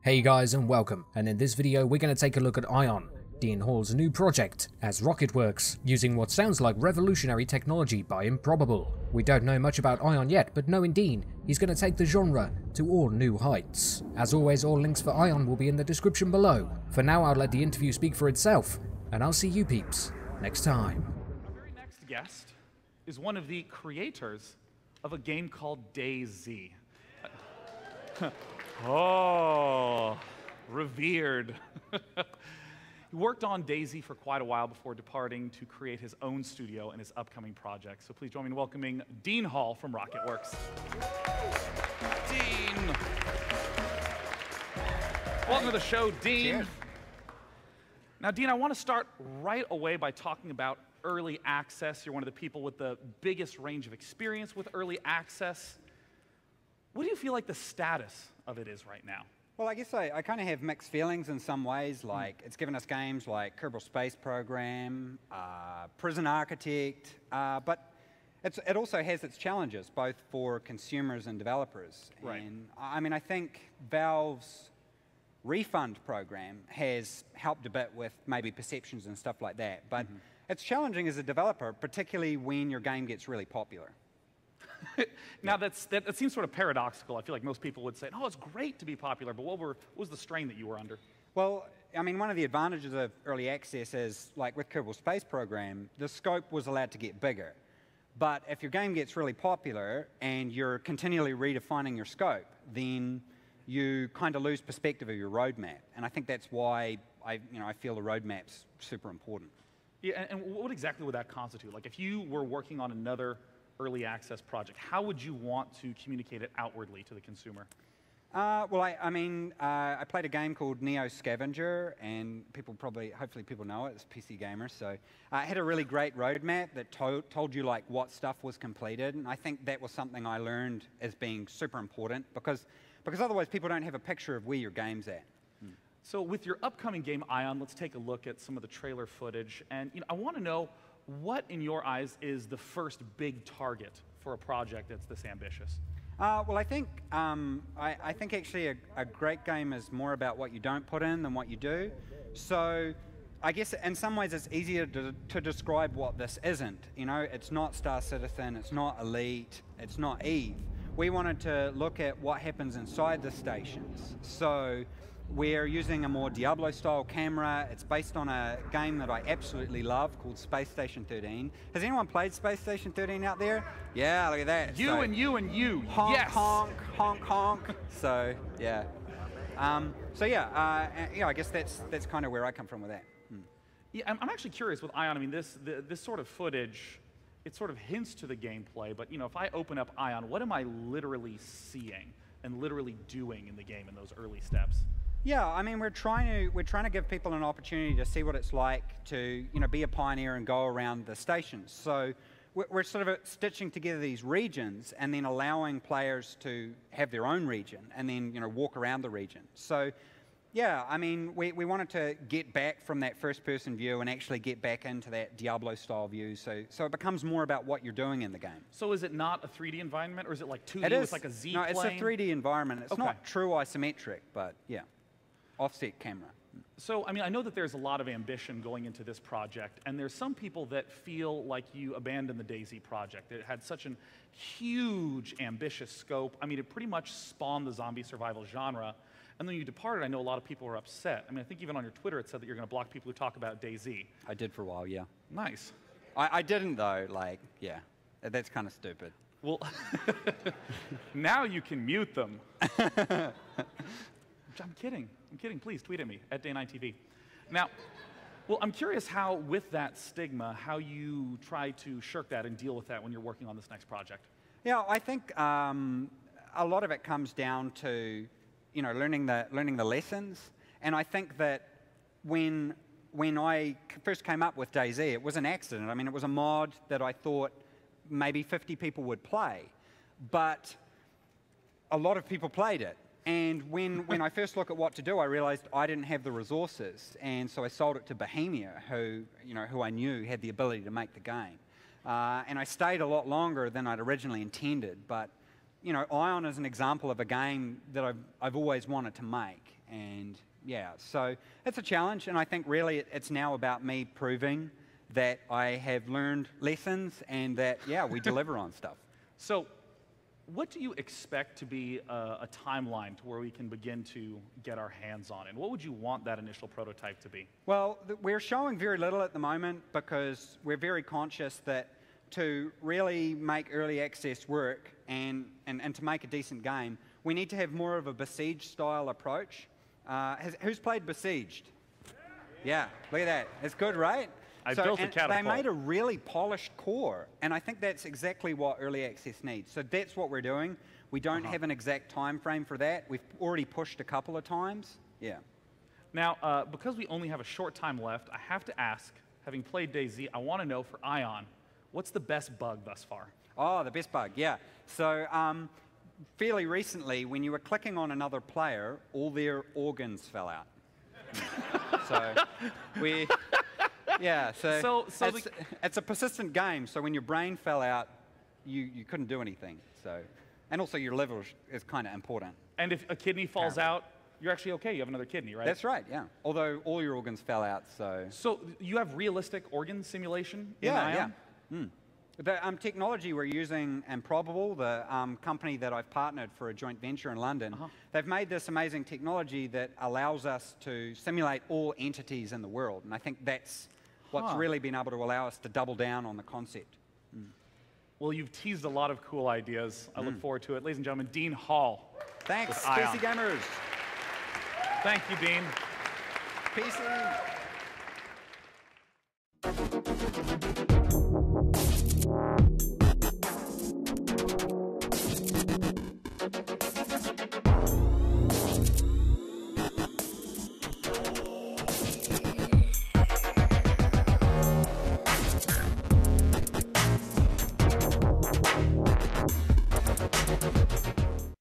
Hey guys and welcome, and in this video we're going to take a look at Ion, Dean Hall's new project as RocketWerkz, using what sounds like revolutionary technology by Improbable. We don't know much about Ion yet, but knowing Dean, he's going to take the genre to all new heights. As always, all links for Ion will be in the description below. For now, I'll let the interview speak for itself, and I'll see you peeps next time. Our very next guest is one of the creators of a game called DayZ. Oh, revered. He worked on DayZ for quite a while before departing to create his own studio and his upcoming project. So please join me in welcoming Dean Hall from RocketWerkz. Dean. Welcome to the show, Dean. Cheers. Now, Dean, I want to start right away by talking about early access. You're one of the people with the biggest range of experience with early access. What do you feel like the status of it is right now? Well, I guess I kind of have mixed feelings in some ways. Like, it's given us games like Kerbal Space Program, Prison Architect, but it also has its challenges, both for consumers and developers. Right. And I mean, I think Valve's refund program has helped a bit with maybe perceptions and stuff like that. But it's challenging as a developer, particularly when your game gets really popular. Now, that seems sort of paradoxical. I feel like most people would say, oh, it's great to be popular, but what was the strain that you were under? Well, I mean, one of the advantages of early access is, like with Kerbal Space Program, the scope was allowed to get bigger. But if your game gets really popular and you're continually redefining your scope, then you kind of lose perspective of your roadmap. And I think that's why I feel the roadmap's super important. Yeah, and what exactly would that constitute? Like, if you were working on another early access project, how would you want to communicate it outwardly to the consumer? Well, I played a game called Neo Scavenger, and hopefully people know it, it's PC Gamer, so it had a really great roadmap that told you like what stuff was completed, and I think that was something I learned as being super important, because otherwise people don't have a picture of where your game's at. So with your upcoming game, Ion, let's take a look at some of the trailer footage, and I want to know, what, in your eyes, is the first big target for a project that's this ambitious? Well, I think actually a great game is more about what you don't put in than what you do. So I guess in some ways it's easier to describe what this isn't. You know, it's not Star Citizen, it's not Elite, it's not Eve. We wanted to look at what happens inside the stations. So we're using a more Diablo-style camera. It's based on a game that I absolutely love called Space Station 13. Has anyone played Space Station 13 out there? Yeah, look at that. You and you. Honk, Yes. honk, honk, honk. So, yeah. I guess that's kind of where I come from with that. Yeah, I'm actually curious with Ion. I mean, this sort of footage, it sort of hints to the gameplay, but if I open up Ion, what am I literally seeing and literally doing in the game in those early steps? Yeah, I mean, we're trying to give people an opportunity to see what it's like to be a pioneer and go around the stations. So we're sort of stitching together these regions and then allowing players to have their own region and then walk around the region. So yeah, I mean, we wanted to get back from that first-person view and actually get back into that Diablo-style view. So it becomes more about what you're doing in the game. So is it not a 3D environment, or is it like 2D It with like a Z No, plane? it's a 3D environment. It's Okay. not true isometric, but yeah. Offset camera. So, I mean, I know that there's a lot of ambition going into this project, and there's some people that feel like you abandoned the DayZ project. It had such a huge, ambitious scope. I mean, it pretty much spawned the zombie survival genre, and then you departed. I know a lot of people were upset. I mean, I think even on your Twitter it said that you're going to block people who talk about DayZ. I did for a while, yeah. Nice. I didn't, though. Like, yeah. That's kind of stupid. Well, now you can mute them. I'm kidding. Please tweet at me, at Day9TV. Now, well, I'm curious how, with that stigma, how you try to shirk that and deal with that when you're working on this next project. Yeah, I think a lot of it comes down to, learning the lessons. And I think that when I first came up with DayZ, it was an accident. I mean, it was a mod that I thought maybe 50 people would play, but a lot of people played it. And when I first looked at what to do, I realized I didn't have the resources, and so I sold it to Bohemia, who I knew had the ability to make the game. And I stayed a lot longer than I'd originally intended, but Ion is an example of a game that I've always wanted to make. And yeah, so it's a challenge, and I think really it's now about me proving that I have learned lessons and that, yeah, we deliver on stuff. So what do you expect to be a timeline to where we can begin to get our hands on it? And what would you want that initial prototype to be? Well, we're showing very little at the moment because we're very conscious that to really make early access work and to make a decent game, we need to have more of a Besieged style approach. Who's played Besieged? Yeah, look at that. It's good, right? I built a catapult. They made a really polished core, and I think that's exactly what early access needs. So that's what we're doing. We don't have an exact time frame for that. We've already pushed a couple of times. Yeah. Now, because we only have a short time left, I have to ask, having played DayZ, I want to know for Ion, what's the best bug thus far? Oh, the best bug, yeah. So fairly recently, when you were clicking on another player, all their organs fell out. So we... Yeah, so it's a persistent game, so when your brain fell out, you couldn't do anything. So, and also your liver is kind of important. And if a kidney falls out, you're actually okay, you have another kidney, right? That's right, yeah. Although all your organs fell out, so... So you have realistic organ simulation in Ion? Yeah. The technology we're using, Improbable, the company that I've partnered for a joint venture in London, they've made this amazing technology that allows us to simulate all entities in the world, and I think that's what's really been able to allow us to double down on the concept. Well, you've teased a lot of cool ideas. I look forward to it. Ladies and gentlemen, Dean Hall. Thanks, PC Gamers. Thank you, Dean. PC.